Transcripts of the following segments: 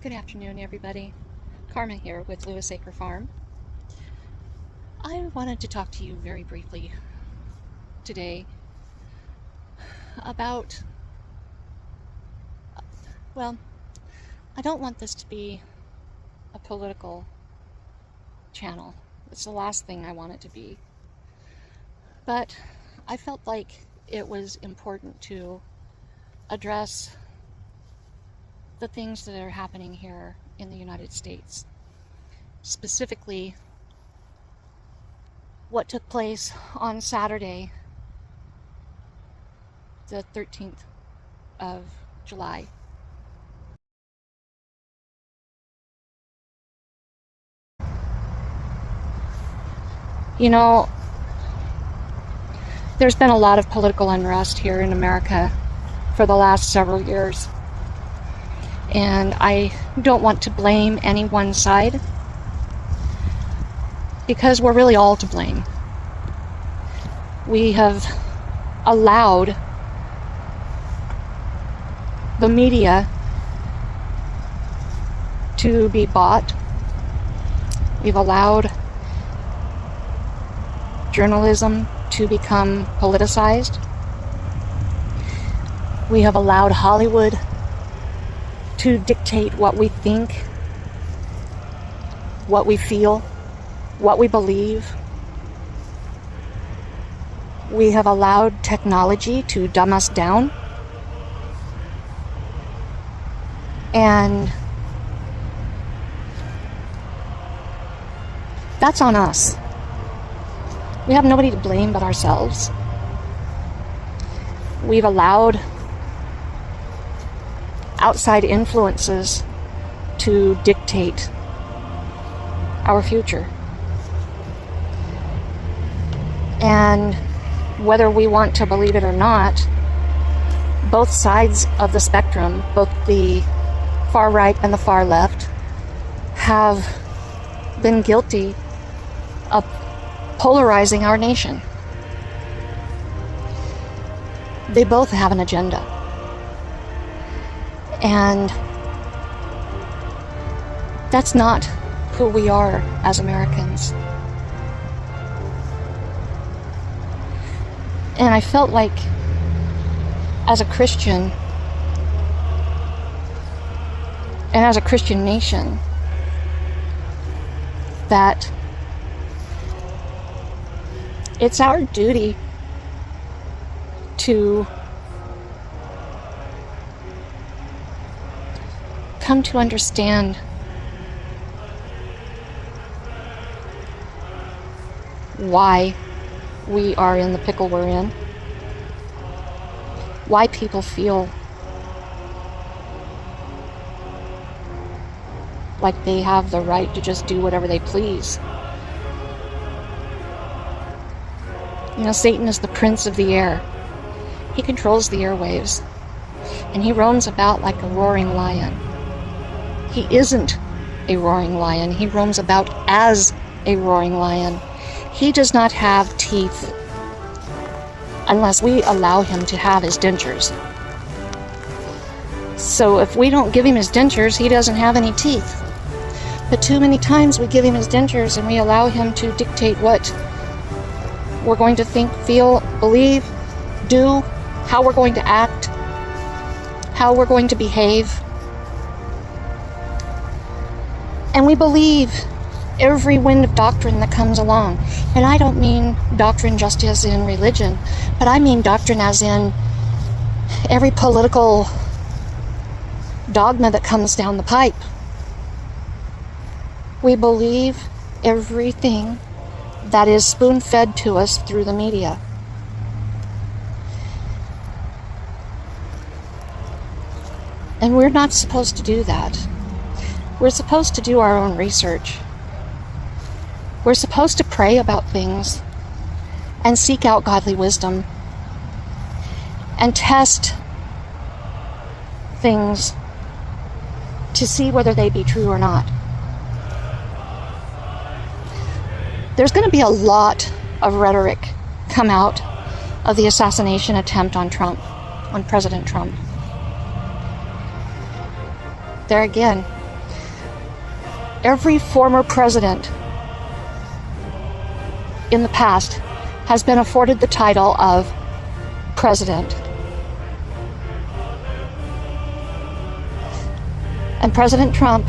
Good afternoon, everybody. Karma here with Lewis Acre Farm. I wanted to talk to you very briefly today about, well, I don't want this to be a political channel. It's the last thing I want it to be. But I felt like it was important to address the things that are happening here in the United States. Specifically, what took place on Saturday, the 13th of July. You know, there's been a lot of political unrest here in America for the last several years. And I don't want to blame any one side, because we're really all to blame. We have allowed the media to be bought. We've allowed journalism to become politicized. We have allowed Hollywood to dictate what we think, what we feel, what we believe. We have allowed technology to dumb us down. And that's on us. We have nobody to blame but ourselves. We've allowed outside influences to dictate our future. And whether we want to believe it or not, both sides of the spectrum, both the far right and the far left, have been guilty of polarizing our nation. They both have an agenda. And that's not who we are as Americans. And I felt like, as a Christian, and as a Christian nation, that it's our duty to come to understand why we are in the pickle we're in, why people feel like they have the right to just do whatever they please. You know, Satan is the prince of the air. He controls the airwaves, and he roams about like a roaring lion. He isn't a roaring lion. He roams about as a roaring lion. He does not have teeth unless we allow him to have his dentures. So if we don't give him his dentures, he doesn't have any teeth. But too many times we give him his dentures and we allow him to dictate what we're going to think, feel, believe, do, how we're going to act, how we're going to behave. And we believe every wind of doctrine that comes along. And I don't mean doctrine just as in religion, but I mean doctrine as in every political dogma that comes down the pipe. We believe everything that is spoon-fed to us through the media. And we're not supposed to do that. We're supposed to do our own research. We're supposed to pray about things and seek out godly wisdom and test things to see whether they be true or not. There's going to be a lot of rhetoric come out of the assassination attempt on President Trump. There again, Every former president in the past has been afforded the title of president. And President Trump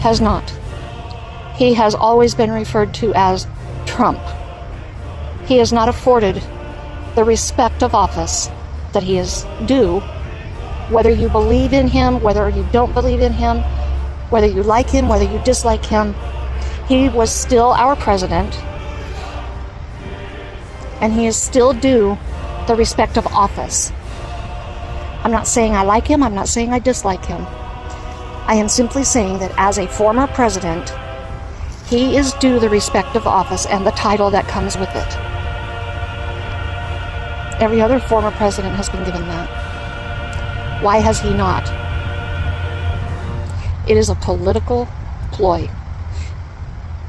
has not. He has always been referred to as Trump. He is not afforded the respect of office that he is due, whether you believe in him, whether you don't believe in him, whether you like him, whether you dislike him. He was still our president, and he is still due the respect of office. I'm not saying I like him, I'm not saying I dislike him. I am simply saying that as a former president, he is due the respect of office and the title that comes with it. Every other former president has been given that. Why has he not? It is a political ploy.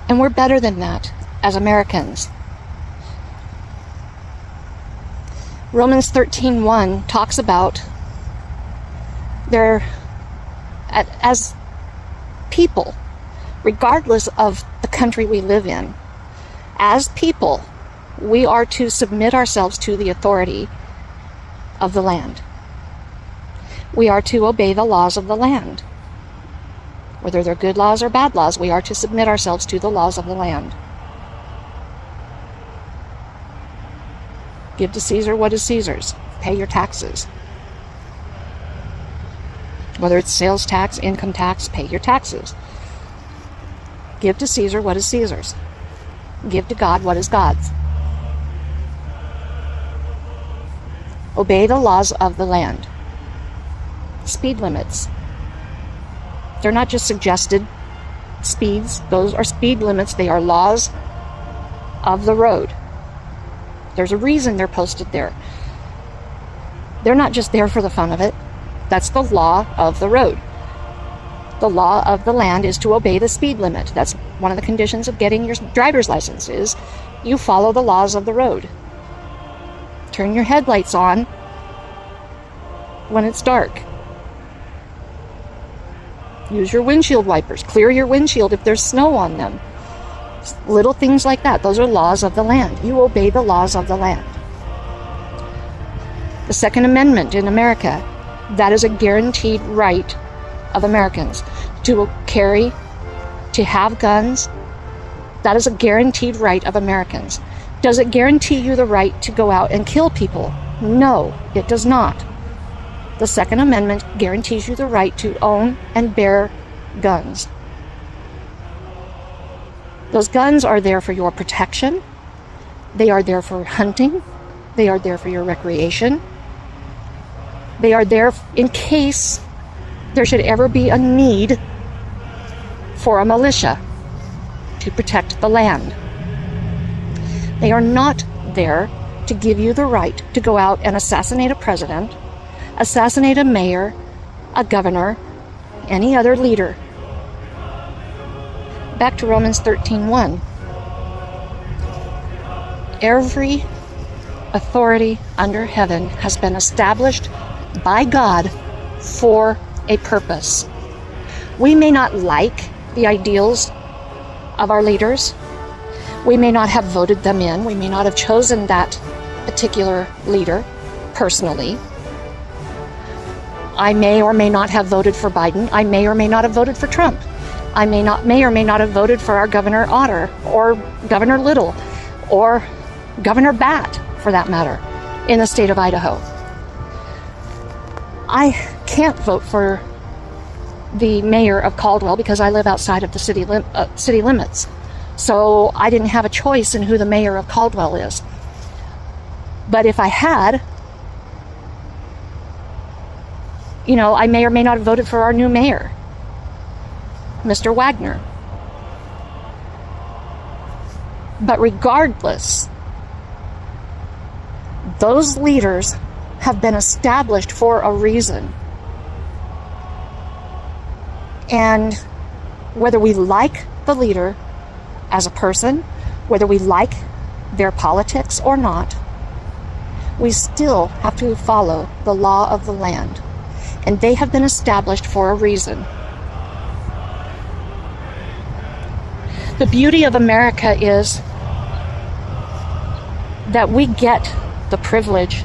And we're better than that as Americans. Romans 13:1 talks about as people, regardless of the country we live in, as people, we are to submit ourselves to the authority of the land. We are to obey the laws of the land. Whether they're good laws or bad laws, we are to submit ourselves to the laws of the land. Give to Caesar what is Caesar's. Pay your taxes. Whether it's sales tax, income tax, pay your taxes. Give to Caesar what is Caesar's. Give to God what is God's. Obey the laws of the land. Speed limits. They're not just suggested speeds. Those are speed limits. They are laws of the road. There's a reason they're posted there. They're not just there for the fun of it. That's the law of the road. The law of the land is to obey the speed limit. That's one of the conditions of getting your driver's license, is you follow the laws of the road. Turn your headlights on when it's dark. Use your windshield wipers. Clear your windshield if there's snow on them. Little things like that. Those are laws of the land. You obey the laws of the land. The Second Amendment in America, that is a guaranteed right of Americans to carry, to have guns. That is a guaranteed right of Americans. Does it guarantee you the right to go out and kill people? No, it does not. The Second Amendment guarantees you the right to own and bear guns. Those guns are there for your protection. They are there for hunting. They are there for your recreation. They are there in case there should ever be a need for a militia to protect the land. They are not there to give you the right to go out and assassinate a president, assassinate a mayor, a governor, any other leader. Back to Romans 13:1. Every authority under heaven has been established by God for a purpose. We may not like the ideals of our leaders. We may not have voted them in. We may not have chosen that particular leader personally. I may or may not have voted for Biden. I may or may not have voted for Trump. I may or may not have voted for our Governor Otter or Governor Little or Governor Bat, for that matter, in the state of Idaho. I can't vote for the mayor of Caldwell because I live outside of the city limits. So I didn't have a choice in who the mayor of Caldwell is. But if I had, I may or may not have voted for our new mayor, Mr. Wagner. But regardless, those leaders have been established for a reason. And whether we like the leader as a person, whether we like their politics or not, we still have to follow the law of the land. And they have been established for a reason. The beauty of America is that we get the privilege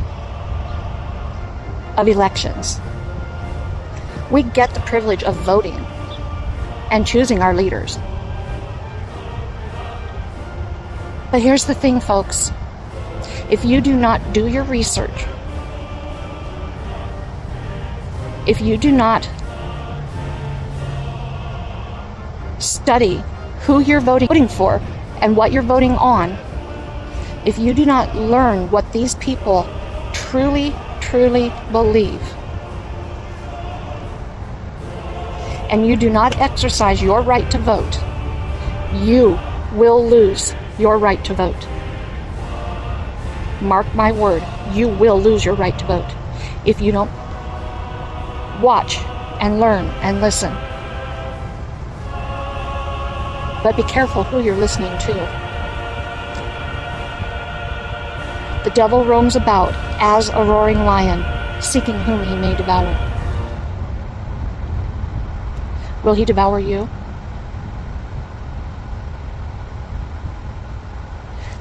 of elections. We get the privilege of voting and choosing our leaders. But here's the thing, folks. If you do not do your research, if you do not study who you're voting for and what you're voting on, if you do not learn what these people truly believe, and you do not exercise your right to vote, you will lose your right to vote. Mark my word, you will lose your right to vote if you don't watch and learn and listen. But be careful who you're listening to. The devil roams about as a roaring lion, seeking whom he may devour. Will he devour you?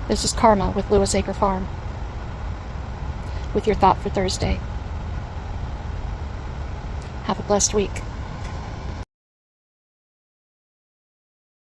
This is Karma with Lewis Acre Farm, with your thought for Thursday. Have a blessed week.